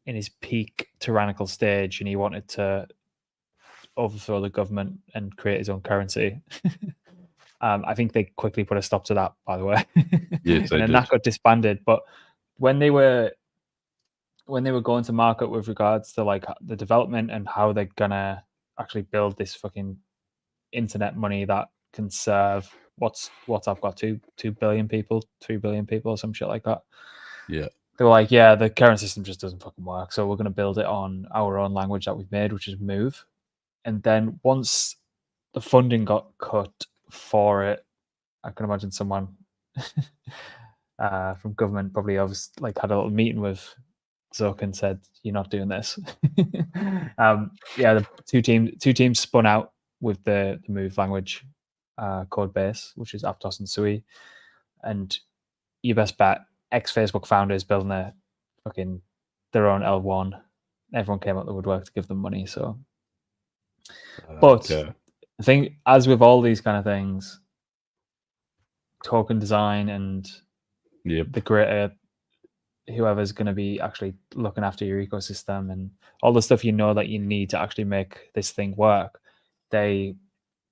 Speaker 1: in his peak tyrannical stage and he wanted to overthrow the government and create his own currency. I think they quickly put a stop to that, by the way.
Speaker 2: Yes,
Speaker 1: and then that got disbanded. But when they were going to market with regards to like the development and how they're gonna actually build this fucking internet money that can serve what's I've got 2 billion people, 3 billion people, or some shit like that.
Speaker 2: Yeah.
Speaker 1: They were like, yeah, the current system just doesn't fucking work. So we're going to build it on our own language that we've made, which is Move. And then once the funding got cut for it, I can imagine someone from government probably had a little meeting with Zuck and said, "You're not doing this." The two teams spun out with the Move language code base, which is Aptos and Sui, and you best bet ex-Facebook founders building their own L1. Everyone came out the woodwork to give them money. So, but I think, as with all these kind of things, token design and the greater whoever's going to be actually looking after your ecosystem and all the stuff that you need to actually make this thing work, they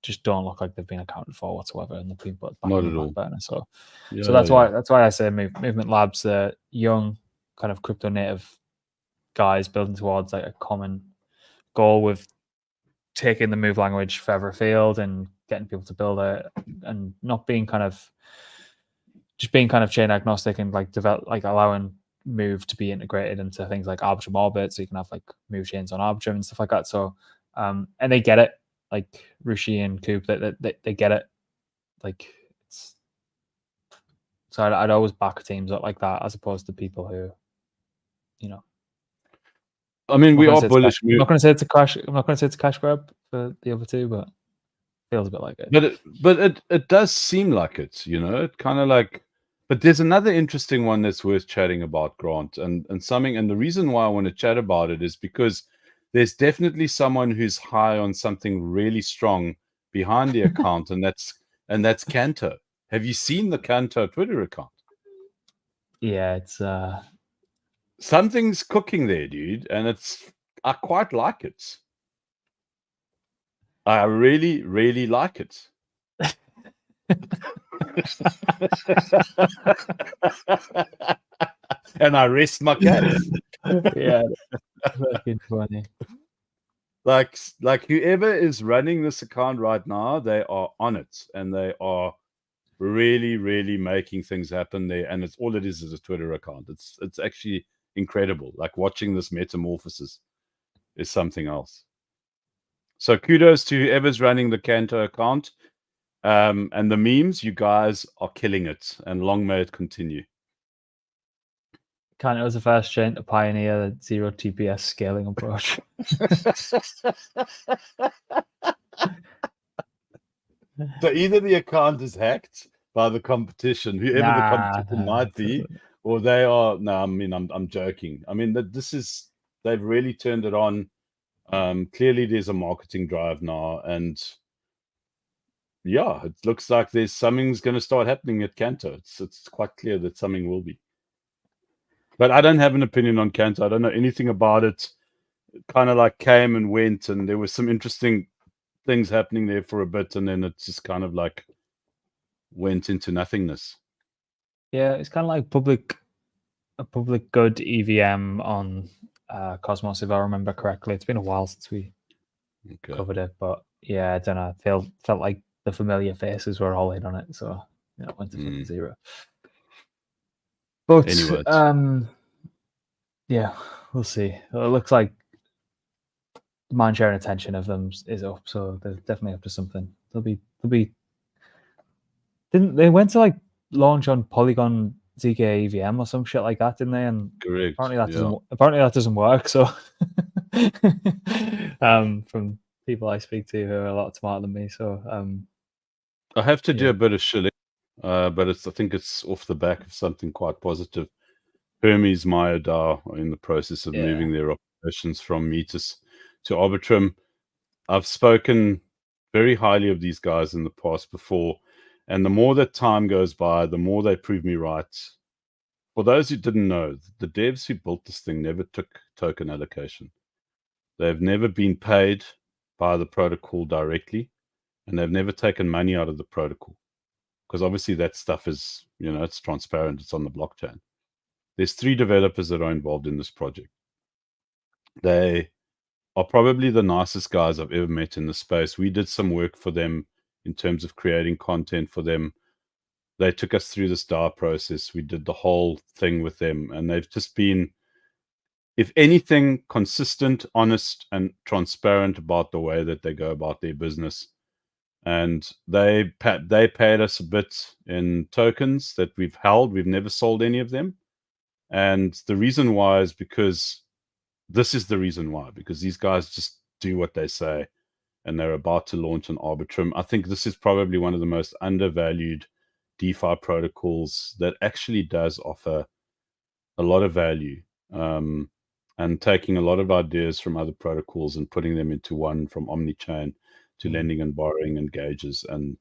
Speaker 1: just don't look like they've been accounted for whatsoever, and they've been put back on the back burner. So that's why I say Movement Labs, the young kind of crypto native guys building towards like a common goal with taking the Move language further afield and getting people to build it, and not being just being chain agnostic and like develop, like allowing Move to be integrated into things like Arbitrum Orbit, so you can have like Move chains on Arbitrum and stuff like that. So and they get it, like Rushi and Coop, they get it. Like so I'd always back teams up like that as opposed to people who,
Speaker 2: I mean, we are bullish.
Speaker 1: I'm not going to say it's a cash. I'm not going to say it's a cash grab for the other two, but it feels a bit like it.
Speaker 2: But it does seem like it. It kind of like. But there's another interesting one that's worth chatting about, Grant, and the reason why I want to chat about it is because there's definitely someone who's high on something really strong behind the account, and that's Canto. Have you seen the Canto Twitter account?
Speaker 1: Yeah, it's
Speaker 2: something's cooking there, dude, and I quite like it. I really, really like it. And I rest my case.
Speaker 1: Yeah, fucking funny.
Speaker 2: Like whoever is running this account right now, they are on it, and they are really, really making things happen there. And it's all it is a Twitter account. It's actually incredible. Like watching this metamorphosis is something else. So kudos to whoever's running the Canto account. And the memes, you guys are killing it, and long may it continue.
Speaker 1: Canto was the first chain to pioneer the zero TPS scaling approach.
Speaker 2: So either the account is hacked by the competition, whoever the competition might be, or they are. No, I mean I'm joking. I mean that they've really turned it on. Clearly, there's a marketing drive now, and yeah, it looks like there's something's going to start happening at Canto. It's quite clear that something will be. But I don't have an opinion on Canto. I don't know anything about it. It kind of like came and went, and there was some interesting things happening there for a bit, and then it just kind of like went into nothingness.
Speaker 1: Yeah, it's kind of like a public good EVM on Cosmos, if I remember correctly. It's been a while since we covered it, but yeah, I don't know. Felt like the familiar faces were all in on it, so yeah, it went to fucking zero. But anyways, yeah, we'll see. It looks like mindshare and attention of them is up, so they're definitely up to something. They'll be. Didn't they went to like launch on Polygon ZK EVM or some shit like that, didn't they? And
Speaker 2: correct.
Speaker 1: Apparently that doesn't work. So, from people I speak to who are a lot smarter than me, so
Speaker 2: I have to do a bit of shilling, but I think it's off the back of something quite positive. Hermes MayaDAO are in the process of moving their operations from Metis to Arbitrum. I've spoken very highly of these guys in the past before, and the more that time goes by, the more they prove me right. For those who didn't know, the devs who built this thing never took token allocation. They've never been paid by the protocol directly, and they've never taken money out of the protocol, because obviously that stuff is, it's transparent. It's on the blockchain. There's 3 developers that are involved in this project. They are probably the nicest guys I've ever met in the space. We did some work for them in terms of creating content for them. They took us through this DAO process. We did the whole thing with them, and they've just been, if anything, consistent, honest, and transparent about the way that they go about their business. And they paid us a bit in tokens that we've held. We've never sold any of them. And the reason why is because this is the reason why, because these guys just do what they say, and they're about to launch an Arbitrum. I think this is probably one of the most undervalued DeFi protocols that actually does offer a lot of value, and taking a lot of ideas from other protocols and putting them into one, from Omnichain to lending and borrowing and gauges, and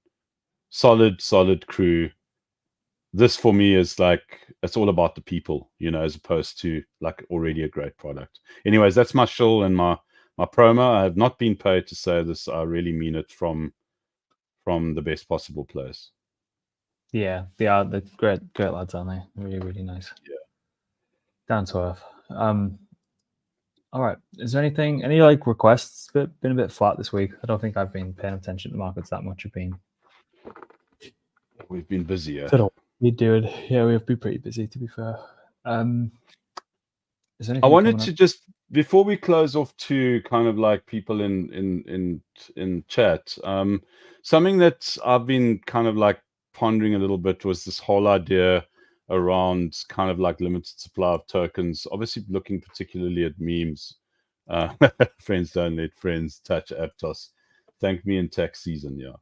Speaker 2: solid crew. This for me is like, it's all about the people, as opposed to like already a great product. Anyways, that's my shill and my promo. I have not been paid to say this. I really mean it from the best possible place.
Speaker 1: Yeah, they are the great lads, aren't they? Really, really nice.
Speaker 2: Yeah.
Speaker 1: Down to earth. All right. Is there any like requests? Been a bit flat this week. I don't think I've been paying attention to the markets that much.
Speaker 2: We've been busy, yeah.
Speaker 1: We do it. Yeah, we've been pretty busy, to be fair.
Speaker 2: I wanted to just, before we close off, to kind of like people in chat, something that I've been kind of like pondering a little bit was this whole idea around kind of like limited supply of tokens, obviously looking particularly at memes. Friends don't let friends touch Aptos. Thank me in tax season. Yeah.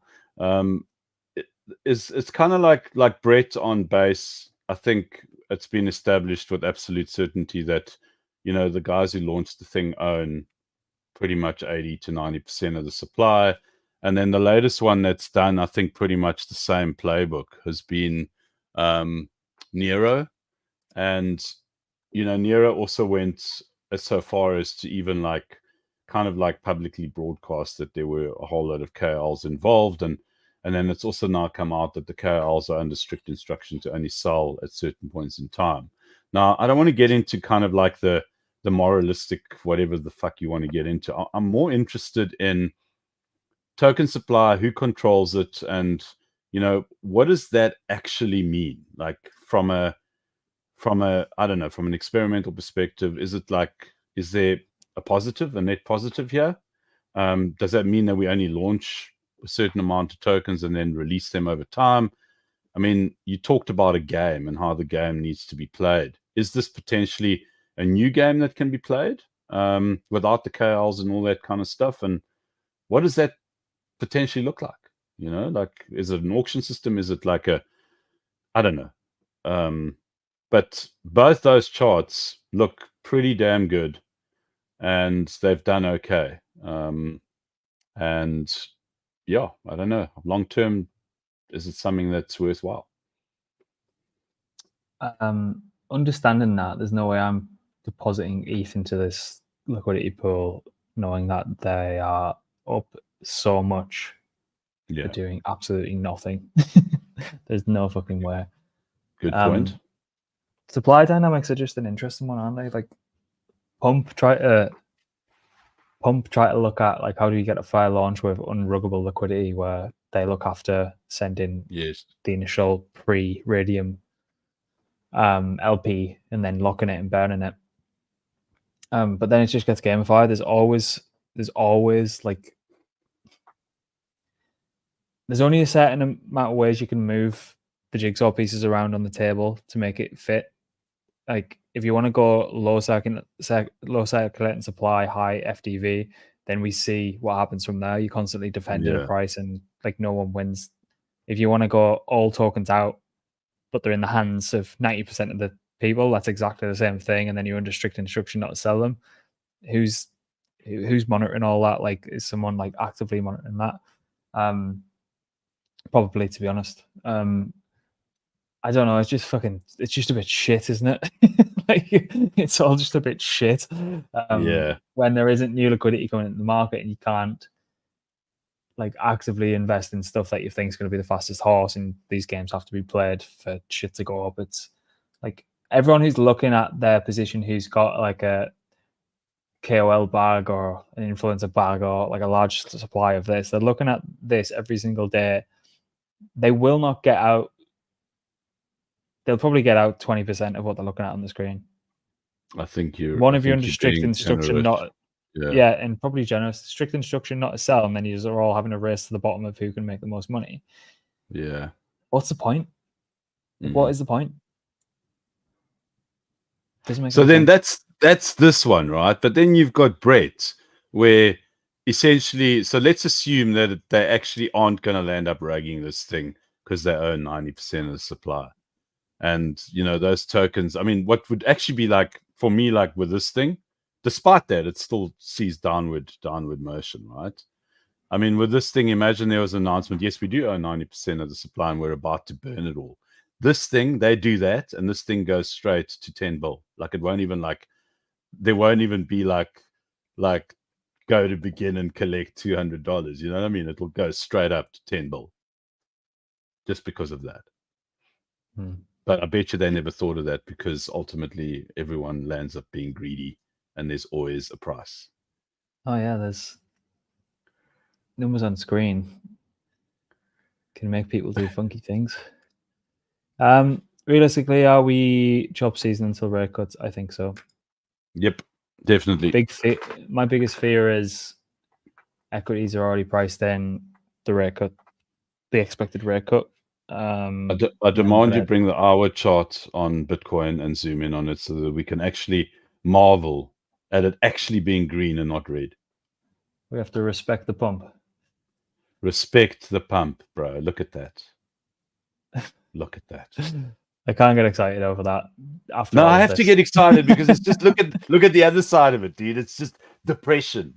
Speaker 2: It's kind of like Brett on base I think it's been established with absolute certainty that, the guys who launched the thing own pretty much 80 to 90% of the supply. And then the latest one that's done, I think, pretty much the same playbook has been Nero. And, Nero also went so far as to even kind of publicly broadcast that there were a whole lot of KLs involved. And then it's also now come out that the KLs are under strict instruction to only sell at certain points in time. Now, I don't want to get into kind of the moralistic, whatever the fuck you want to get into. I'm more interested in token supply, who controls it, and what does that actually mean? From a I don't know, from an experimental perspective, is there a net positive here? Does that mean that we only launch a certain amount of tokens and then release them over time? I mean, you talked about a game and how the game needs to be played. Is this potentially a new game that can be played without the KLs and all that kind of stuff? And what does that potentially look like? Is it an auction system? Is it I don't know. But both those charts look pretty damn good, and they've done okay. And yeah, I don't know. Long term, is it something that's worthwhile?
Speaker 1: Understanding that there's no way I'm depositing ETH into this liquidity pool, knowing that they are up so much for doing absolutely nothing. There's no fucking way.
Speaker 2: Good point.
Speaker 1: Supply dynamics are just an interesting one, aren't they? Pump try to look at how do you get a fair launch with unruggable liquidity, where they look after sending the initial pre-radium LP and then locking it and burning it. But then it just gets gamified. There's always there's only a certain amount of ways you can move the jigsaw pieces around on the table to make it fit. If you want to go low circulating supply, high FDV, then we see what happens from there. You constantly defending a price and no one wins. If you want to go all tokens out, but they're in the hands of 90% of the people, that's exactly the same thing. And then you're under strict instruction not to sell them. Who's monitoring all that? Is someone actively monitoring that? Probably, to be honest. I don't know. It's just a bit shit, isn't it? It's all just a bit shit. When there isn't new liquidity coming into the market and you can't actively invest in stuff that you think is going to be the fastest horse, and these games have to be played for shit to go up. It's everyone who's looking at their position, who's got a KOL bag or an influencer bag or a large supply of this, they're looking at this every single day. They will not get out. They'll probably get out 20% of what they're looking at on the screen.
Speaker 2: I think you're
Speaker 1: under strict instruction not. Yeah, and probably generous. Strict instruction not to sell, and then you are all having a race to the bottom of who can make the most money.
Speaker 2: Yeah.
Speaker 1: What's the point? What is the point?
Speaker 2: Doesn't make sense. That's this one, right? But then you've got Brett, where essentially, so let's assume that they actually aren't going to land up ragging this thing because they own 90% of the supply. And, those tokens, I mean, what would actually be for me, with this thing, despite that, it still sees downward motion, right? I mean, with this thing, imagine there was an announcement, yes, we do own 90% of the supply and we're about to burn it all. This thing, they do that, and this thing goes straight to 10 bill. It won't even there won't even be go to begin and collect $200. You know what I mean? It'll go straight up to 10 bill just because of that. But I bet you they never thought of that, because ultimately everyone lands up being greedy and there's always a price.
Speaker 1: Oh, yeah, there's numbers on screen can make people do funky things. Realistically, are we chop season until rate cuts? I think so.
Speaker 2: Yep, definitely.
Speaker 1: My biggest fear is equities are already priced in the rate cut, the expected rate cut.
Speaker 2: I demand you bring the hour chart on Bitcoin and zoom in on it so that we can actually marvel at it actually being green and not red.
Speaker 1: We have to respect the pump.
Speaker 2: Respect the pump, bro. Look at that. Look at that.
Speaker 1: I can't get excited over that. After
Speaker 2: No,
Speaker 1: all
Speaker 2: I
Speaker 1: of
Speaker 2: have to
Speaker 1: this.
Speaker 2: get excited because it's just look at the other side of it, dude. It's just depression,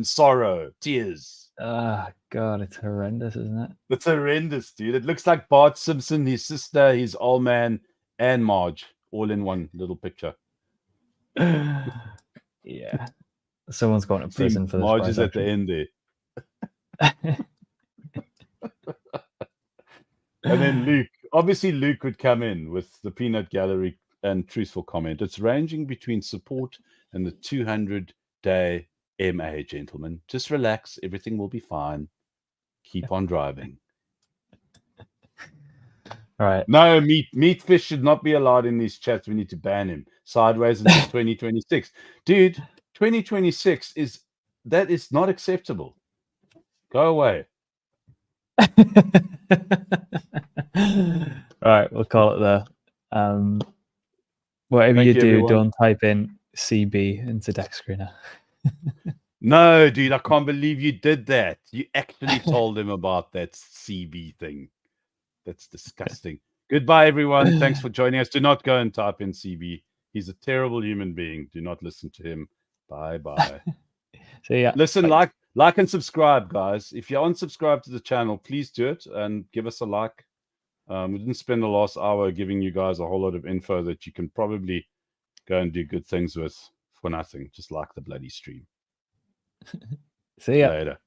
Speaker 2: sorrow, tears.
Speaker 1: Ah, God, it's horrendous, isn't it?
Speaker 2: It's horrendous, dude. It looks like Bart Simpson, his sister, his old man, and Marge all in one little picture.
Speaker 1: Yeah. Someone's going to prison for this.
Speaker 2: Marge is at the end there. And then Luke. Obviously, Luke would come in with the peanut gallery and truthful comment. It's ranging between support and the 200-day MA, gentlemen. Just relax. Everything will be fine. Keep on driving.
Speaker 1: All right.
Speaker 2: No, meat fish should not be allowed in these chats. We need to ban him. Sideways until 2026. Dude, 2026 is not acceptable. Go away.
Speaker 1: All right, we'll call it there. Whatever you do, everyone. Don't type in CB into Deck Screener.
Speaker 2: No, dude, I can't believe you did that. You actually told him about that CB thing. That's disgusting. Goodbye, everyone. Thanks for joining us. Do not go and type in CB. He's a terrible human being. Do not listen to him. Bye-bye.
Speaker 1: See ya.
Speaker 2: Listen, like and subscribe, guys. If you unsubscribe to the channel, please do it and give us a like. We didn't spend the last hour giving you guys a whole lot of info that you can probably go and do good things with for nothing. Just like the bloody stream.
Speaker 1: See ya.
Speaker 2: Later.